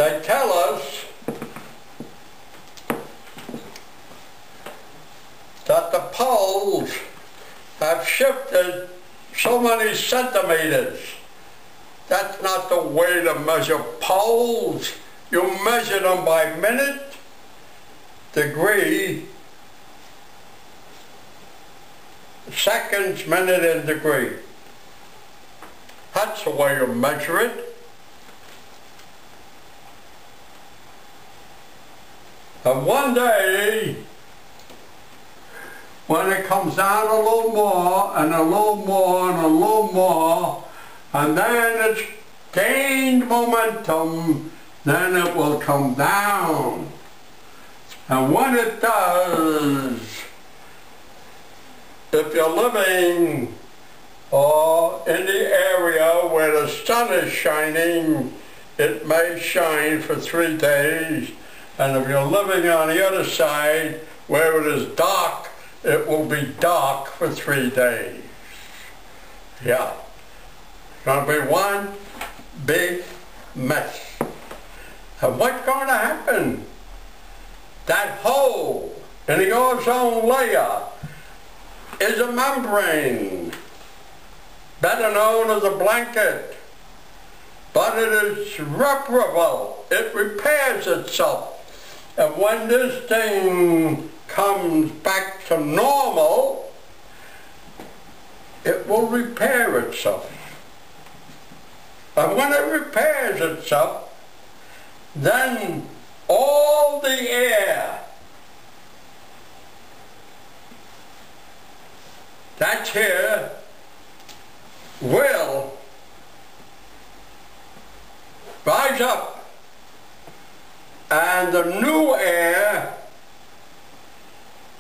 They tell us that the poles have shifted so many centimeters. That's not the way to measure poles. You measure them by minute, degree, seconds, minute, and degree. That's the way you measure it. And one day, when it comes down a little more, and a little more, and a little more, and then it's gained momentum, then it will come down. And when it does, if you're living in the area where the sun is shining, it may shine for 3 days. And if you're living on the other side where it is dark, it will be dark for 3 days. Yeah. It's going to be one big mess. And what's going to happen? That hole in the ozone layer is a membrane, better known as a blanket, but it is reparable. It repairs itself. And when this thing comes back to normal, it will repair itself. And when it repairs itself, then all the air that's here will rise up, and the new air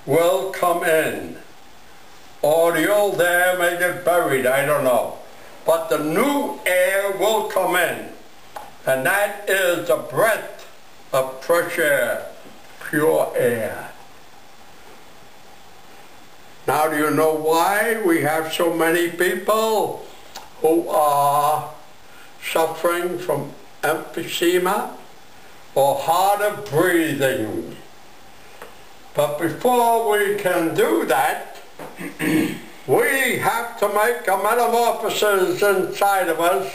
will come in, or the old air may get buried, I don't know. But the new air will come in, and that is the breath of fresh air, pure air. Now, do you know why we have so many people who are suffering from emphysema or hard of breathing? But before we can do that, we have to make a metamorphosis inside of us.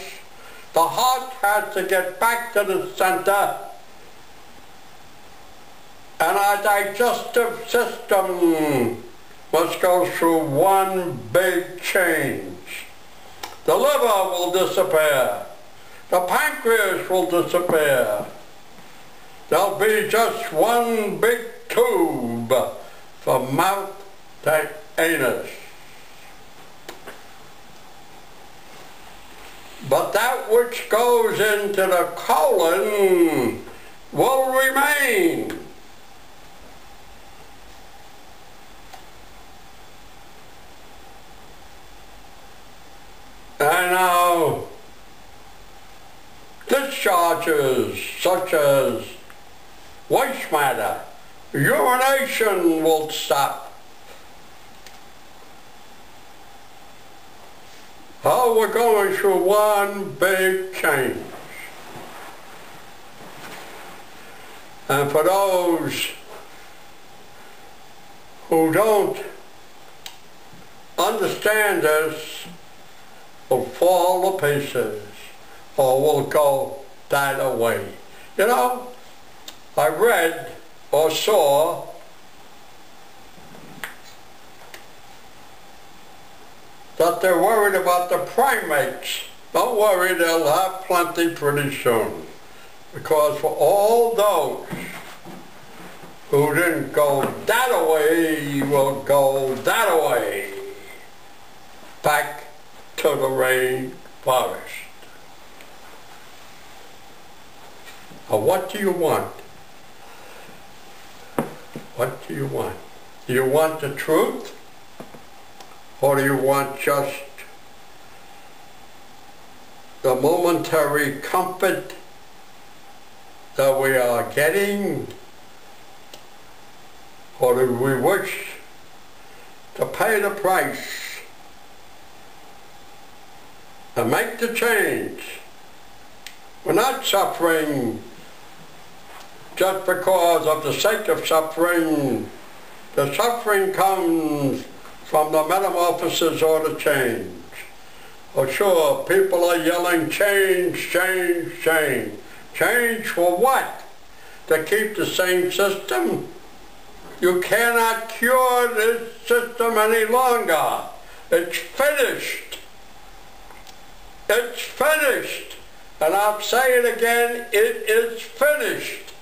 The heart has to get back to the center, and our digestive system must go through one big change. The liver will disappear. The pancreas will disappear. There'll be just one big tube from mouth to anus. But that which goes into the colon will remain. And now, discharges such as waste matter, urination will stop. Oh, we're going through one big change. And for those who don't understand this, will fall to pieces or will go that away. You know, I read or saw that they're worried about the primates. Don't worry, they'll have plenty pretty soon. Because for all those who didn't go that away will go that away, back to the rainforest. Now, what do you want? What do you want? Do you want the truth? Or do you want just the momentary comfort that we are getting? Or do we wish to pay the price and make the change? We're not suffering just because of the sake of suffering. The suffering comes from the metamorphosis or the change. Oh sure, people are yelling change, change, change. Change for what? To keep the same system? You cannot cure this system any longer. It's finished. It's finished. And I'll say it again, it is finished.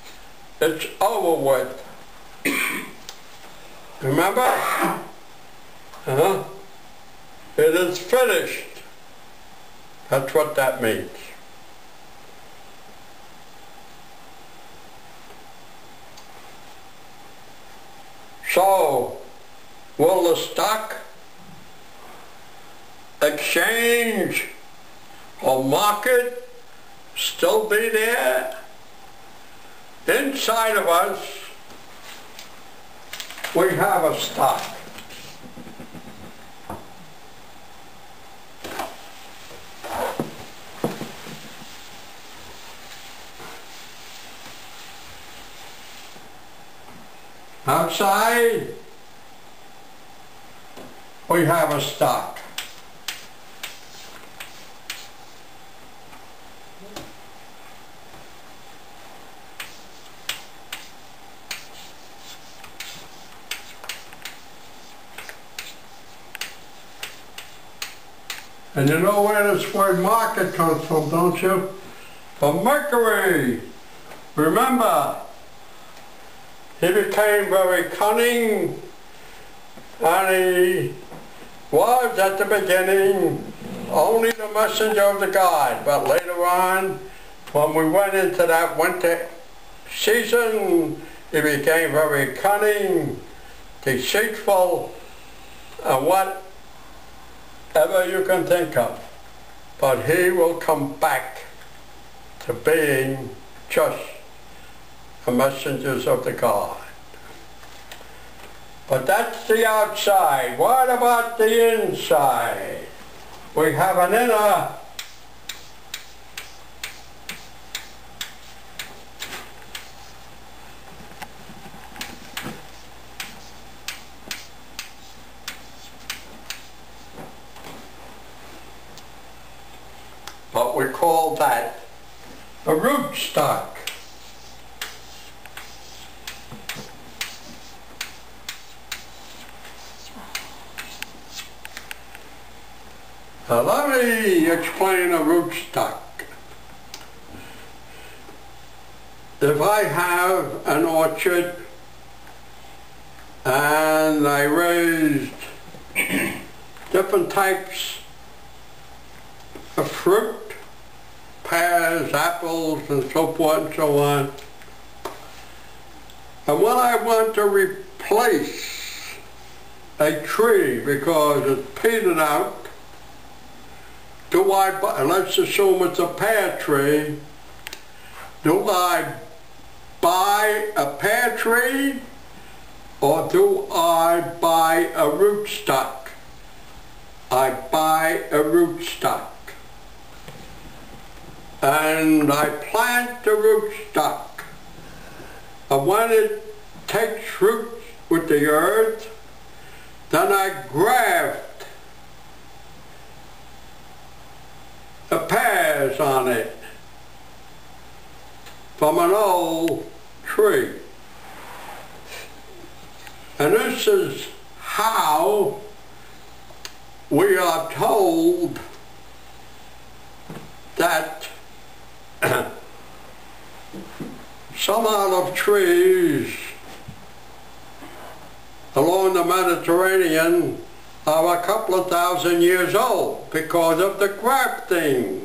It's over with. Remember? It is finished. That's what that means. So, will the stock exchange or market still be there? Inside of us, we have a stock. Outside, we have a stock. And you know where this word market comes from, don't you? From Mercury. Remember, he became very cunning, and he was at the beginning only the messenger of the god. But later on, when we went into that winter season, he became very cunning, deceitful, and whatever you can think of. But he will come back to being just the messengers of the God. But that's the outside. What about the inside? We have an inner what we call that a rootstock. Now let me explain a rootstock. If I have an orchard and I raised different types of fruit, pears, apples, and so forth and so on, and when I want to replace a tree because it's petered out, do I buy, let's assume it's a pear tree, do I buy a pear tree or do I buy a rootstock? I buy a rootstock. And I plant the rootstock. And when it takes root with the earth, then I graft the pears on it from an old tree. And this is how we are told that some olive trees along the Mediterranean are a couple of thousand years old because of the grafting.